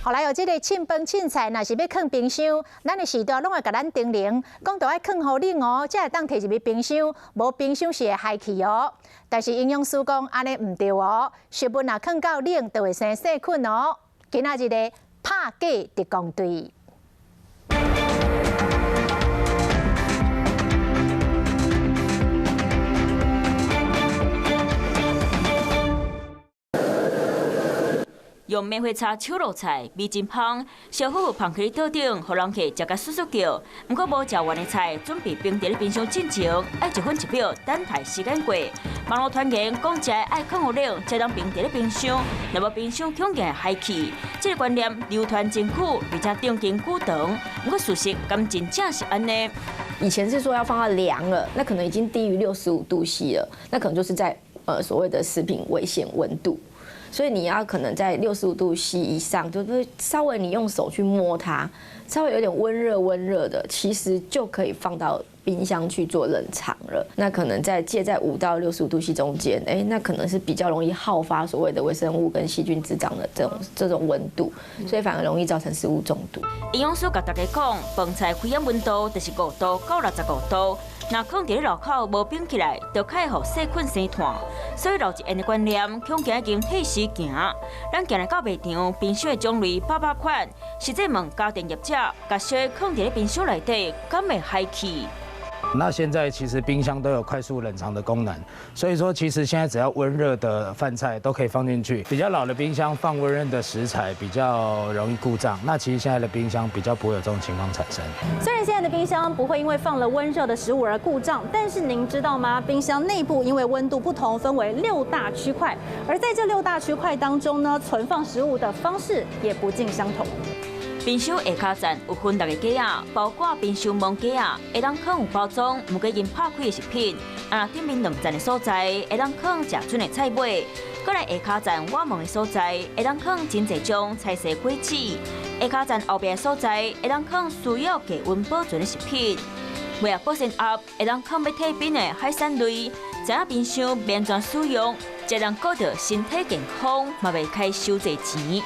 后来有这个凊饭凊菜，若是要放冰箱，咱的时代拢会甲咱叮咛，讲都爱放好冷哦，才会当摕入去冰箱，无冰箱是会害去哦。但是营养师讲安尼唔对哦，食物若放到冷，就会生细菌哦。今仔日的拍假特工队。 用棉花叉炒肉菜，味真香。小虎放去桌顶，互人客食甲簌簌叫。不过无食完的菜，准备冰伫咧冰箱进前，爱1分1秒等待时间过。网络传言讲食爱放好冷，才当冰伫咧冰箱，若无冰箱恐惊害去。这个观念流传真久，而且定根久长。不过事实敢真正是安尼？以前是说要放到凉了，那可能已经低于65度C了，那可能就是在所谓的食品危险温度。 所以你要可能在65度C 以上，就是稍微你用手去摸它，稍微有点温热的，其实就可以放到冰箱去做冷藏了。那可能介在5到65度C 中间，那可能是比较容易好发所谓的微生物跟细菌滋长的这种温度，所以反而容易造成食物中毒。营养师甲大家讲，饭菜开氧温度就是5度到65度。 若放伫咧路口无冰起来，就较会互细菌生团。所以老一end的观念，恐惊已经替时行。咱今日到卖场，冰箱的种类800款，实际问家电业者，甲小的放伫咧冰箱内底，敢会害去？ 那现在其实冰箱都有快速冷藏的功能，所以说其实现在只要温热的饭菜都可以放进去。比较老的冰箱放温热的食材比较容易故障，那其实现在的冰箱比较不会有这种情况产生。虽然现在的冰箱不会因为放了温热的食物而故障，但是您知道吗？冰箱内部因为温度不同，分为6大区块，而在这6大区块当中呢，存放食物的方式也不尽相同。 冰箱下卡层有分6个架仔，包括冰箱门架仔，会当放有包装无过因拍开的食品；顶面2层的所在，会当放食剩的菜尾；过来下卡层瓦门的所在，会当放真侪种菜色果子；下卡层后边的所在，会当放需要低温保存的食品；为了保鲜盒，会当放要退冰的海产类。这样冰箱免全使用，才能顾到身体健康，嘛袂开收济钱。